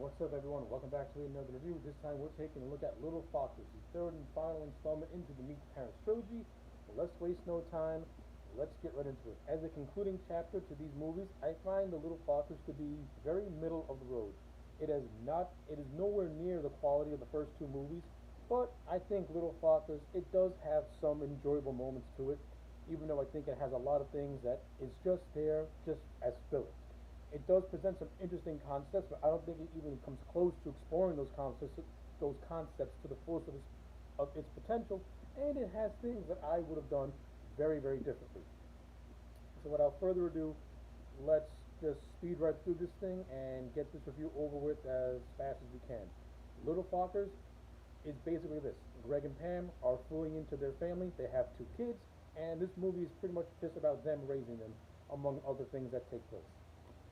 What's up, everyone? Welcome back to another review. This time we're taking a look at Little Fockers, the third and final installment into the Meet the Parents trilogy. So let's waste no time. Let's get right into it. As a concluding chapter to these movies, I find the Little Fockers to be very middle of the road. It is nowhere near the quality of the first two movies, but I think Little Fockers, it does have some enjoyable moments to it, even though I think it has a lot of things that is just there, just as filler. It does present some interesting concepts, but I don't think it even comes close to exploring those concepts to the fullest of its potential. And it has things that I would have done very, very differently. So without further ado, let's just speed right through this thing and get this review over with as fast as we can. Little Fockers is basically this: Greg and Pam are fully into their family. They have two kids, and this movie is pretty much just about them raising them, among other things that take place.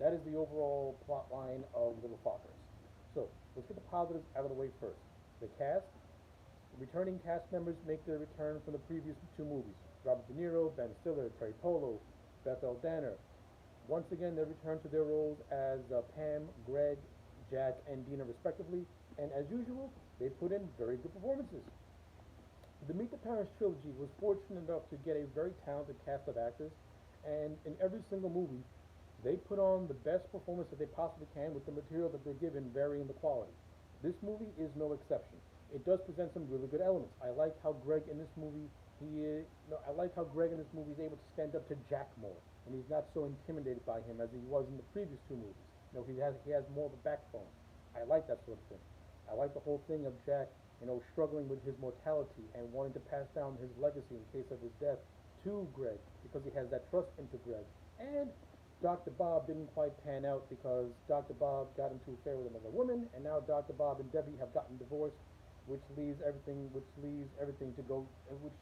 That is the overall plot line of Little Fockers. So let's get the positives out of the way first. The cast, returning cast members make their return from the previous two movies. Robert De Niro, Ben Stiller, Terry Polo, Bethel Danner. Once again, they return to their roles as Pam, Greg, Jack, and Dina, respectively. And as usual, they put in very good performances. The Meet the Parents trilogy was fortunate enough to get a very talented cast of actors, and in every single movie, they put on the best performance that they possibly can with the material that they're given, varying the quality. This movie is no exception. It does present some really good elements. I like how Greg in this movie he is, I like how Greg in this movie is able to stand up to Jack more, and he's not so intimidated by him as he was in the previous two movies. He has more of a backbone. I like that sort of thing. I like the whole thing of Jack, struggling with his mortality and wanting to pass down his legacy in case of his death to Greg because he has that trust into Greg. And Dr. Bob didn't quite pan out because Dr. Bob got into an affair with another woman, and now Dr. Bob and Debbie have gotten divorced, which leaves everything to go, which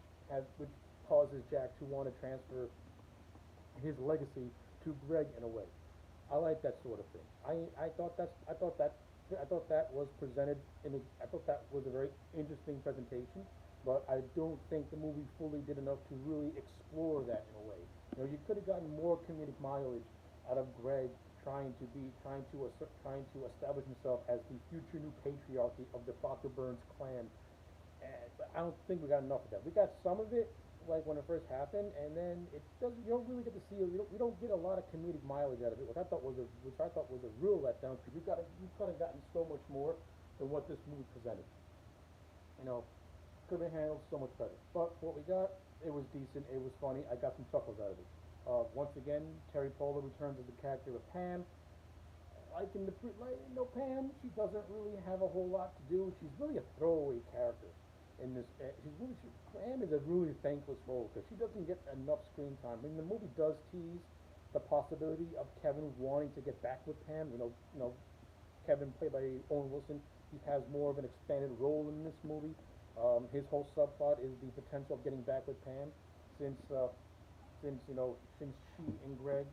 causes Jack to want to transfer his legacy to Greg in a way. I like that sort of thing. I thought that was presented I thought that was a very interesting presentation, but I don't think the movie fully did enough to really explore that in a way. You could have gotten more comedic mileage out of Greg trying to establish himself as the future new patriarchy of the Fokker Burns clan, but I don't think we got enough of that. We got some of it, like when it first happened, and then it doesn't. You don't really get to see it. We don't get a lot of comedic mileage out of it, which I thought was a real letdown because you could have gotten so much more than what this movie presented. You know, could have been handled so much better. But what we got, it was decent. It was funny. I got some chuckles out of it. Once again, Terry Polo returns as the character of Pam. Pam, she doesn't really have a whole lot to do. She's really a throwaway character in this. Pam is a really thankless role because she doesn't get enough screen time. I mean, the movie does tease the possibility of Kevin wanting to get back with Pam. Kevin, played by Owen Wilson, he has more of an expanded role in this movie. His whole subplot is the potential of getting back with Pam, since since she and Greg,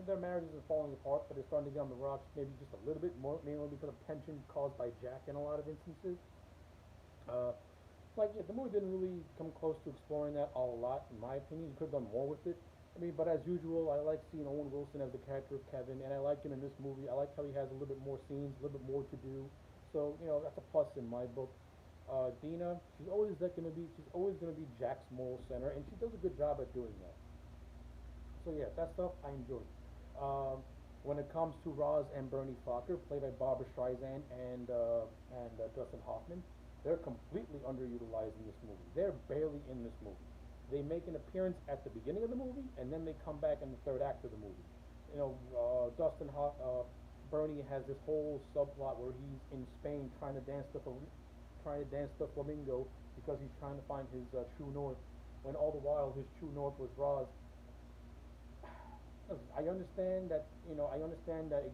their marriage isn't falling apart, but they're starting to get on the rocks, maybe just a little bit more, mainly because of tension caused by Jack in a lot of instances. Uh, yeah, the movie didn't really come close to exploring that a lot, in my opinion. You could have done more with it. I mean, but as usual, I like seeing Owen Wilson as the character of Kevin, and I like him in this movie. I like how he has a little bit more scenes, a little bit more to do. So that's a plus in my book. Dina, she's always gonna be Jack's moral center, and she does a good job at doing that. So yeah, that stuff I enjoyed. Um, when it comes to Roz and Bernie Fokker, played by Barbara Streisand and Dustin Hoffman, they're completely underutilized in this movie. They're barely in this movie. They make an appearance at the beginning of the movie, and then they come back in the third act of the movie. Bernie has this whole subplot where he's in Spain trying to dance the flamingo because he's trying to find his true north. When all the while his true north was Roz. Listen, I understand that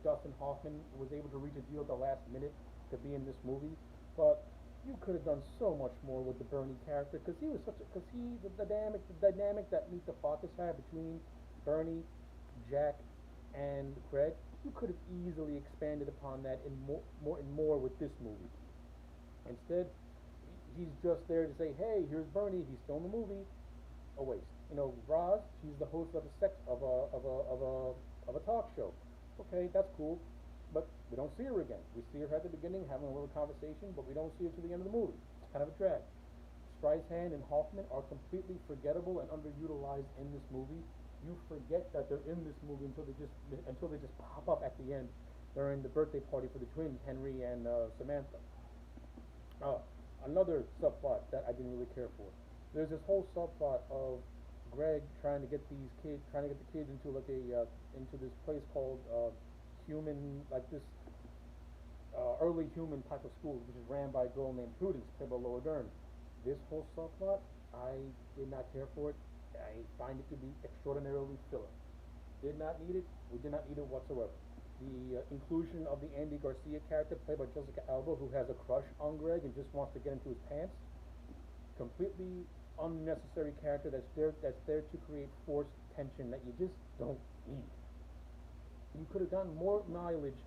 Dustin Hoffman was able to reach a deal at the last minute to be in this movie, but you could have done so much more with the Bernie character because he was such a because he the dynamic that Meet the Fockers had between Bernie, Jack, and Greg. You could have easily expanded upon that in more with this movie. Instead, he's just there to say, "Hey, here's Bernie. He's still in the movie." A waste. Roz, she's the host of a talk show. Okay, that's cool. but we don't see her again. We see her at the beginning having a little conversation, but we don't see her to the end of the movie. It's kind of a drag. Streisand and Hoffman are completely forgettable and underutilized in this movie. You forget that they're in this movie until they just pop up at the end during the birthday party for the twins, Henry and Samantha. Uh, Another subplot that I didn't really care for. There's this whole subplot of Greg trying to get the kids into like into this place called human, like this early human type of school, which is ran by a girl named Prudence, played by Laura Dern. This whole subplot, I did not care for it. I find it to be extraordinarily filler. Did not need it. We did not need it whatsoever. The inclusion of the Andy Garcia character, played by Jessica Alba, who has a crush on Greg and just wants to get into his pants. Completely unnecessary character that's there to create forced tension that you just don't need. You could have gotten more mileage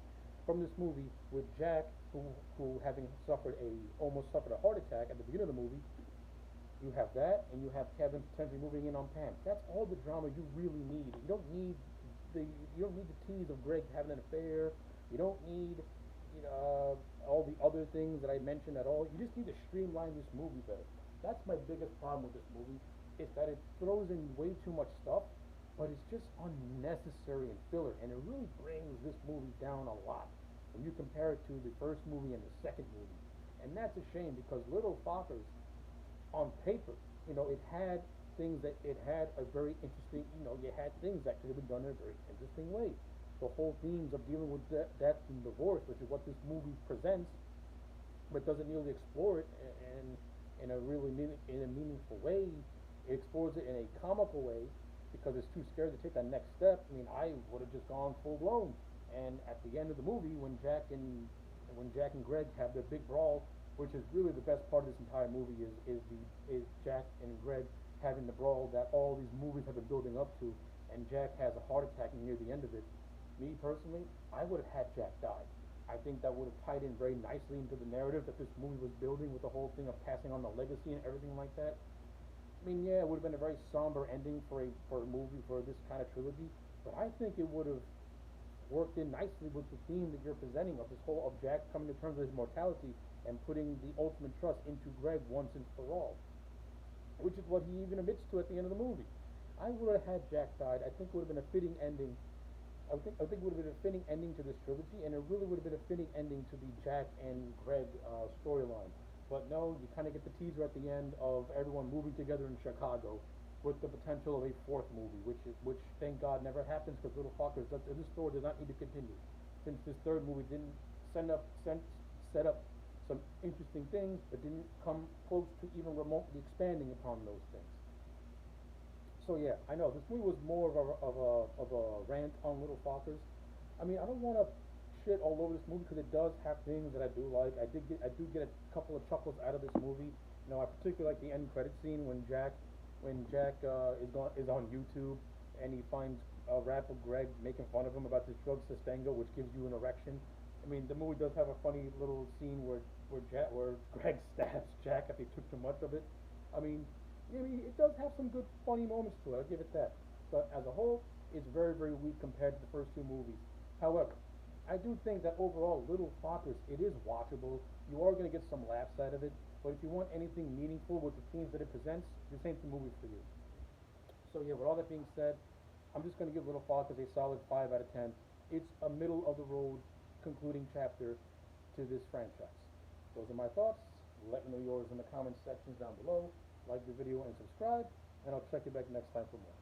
from this movie with Jack, who having almost suffered a heart attack at the beginning of the movie. You have that, and you have Kevin potentially moving in on Pam. That's all the drama you really need. You don't need the tease of Greg having an affair. You don't need all the other things that I mentioned at all. You just need to streamline this movie better. That's my biggest problem with this movie, is that it throws in way too much stuff, but it's just unnecessary and filler, and it really brings this movie down a lot when you compare it to the first movie and the second movie. And that's a shame, because Little Fockers, on paper, it had a very interesting, you had things that could have been done in a very interesting way. The whole themes of dealing with death and divorce, which is what this movie presents, but doesn't really explore it in a meaningful way. It explores it in a comical way because it's too scared to take that next step. I mean, I would have just gone full blown. And at the end of the movie, when Jack and Greg have their big brawl, which is really the best part of this entire movie, is Jack and Greg having the brawl that all these movies have been building up to, and Jack has a heart attack near the end of it. Me personally, I would have had Jack die. I think that would have tied in very nicely into the narrative that this movie was building, with the whole thing of passing on the legacy and everything like that. I mean, yeah, it would have been a very somber ending for a movie for this kind of trilogy, but I think it would have worked in nicely with the theme that you're presenting of this whole of Jack coming to terms with his mortality and putting the ultimate trust into Greg once and for all, which is what he even admits to at the end of the movie. I would have had Jack died. I think it would have been a fitting ending. I think it would have been a fitting ending to this trilogy, and it really would have been a fitting ending to the Jack and Greg storyline. But no, you kind of get the teaser at the end of everyone moving together in Chicago, with the potential of a fourth movie, which thank God never happens, because Little Fockers, this story does not need to continue, since this third movie didn't set up some interesting things, but didn't come close to even remotely expanding upon those things. So yeah, I know this movie was more of a rant on Little Fockers. I mean, I don't want to shit all over this movie, because it does have things that I do like. I do get a couple of chuckles out of this movie. I particularly like the end credit scene when Jack is on YouTube, and he finds a rap of Greg making fun of him about this drug Sustengo, which gives you an erection. I mean, the movie does have a funny little scene where Greg stabs Jack if he took too much of it. It does have some good funny moments to it. I'll give it that. But as a whole, it's very, very weak compared to the first two movies. However, I do think that overall, Little Fockers, it is watchable. You are going to get some laughs out of it. But if you want anything meaningful with the themes that it presents, this ain't the movie for you. So yeah, with all that being said, I'm just going to give Little Fockers a solid 5 out of 10. It's a middle of the road concluding chapter to this franchise. Those are my thoughts. Let me know yours in the comments sections down below. Like the video and subscribe, and I'll check you back next time for more.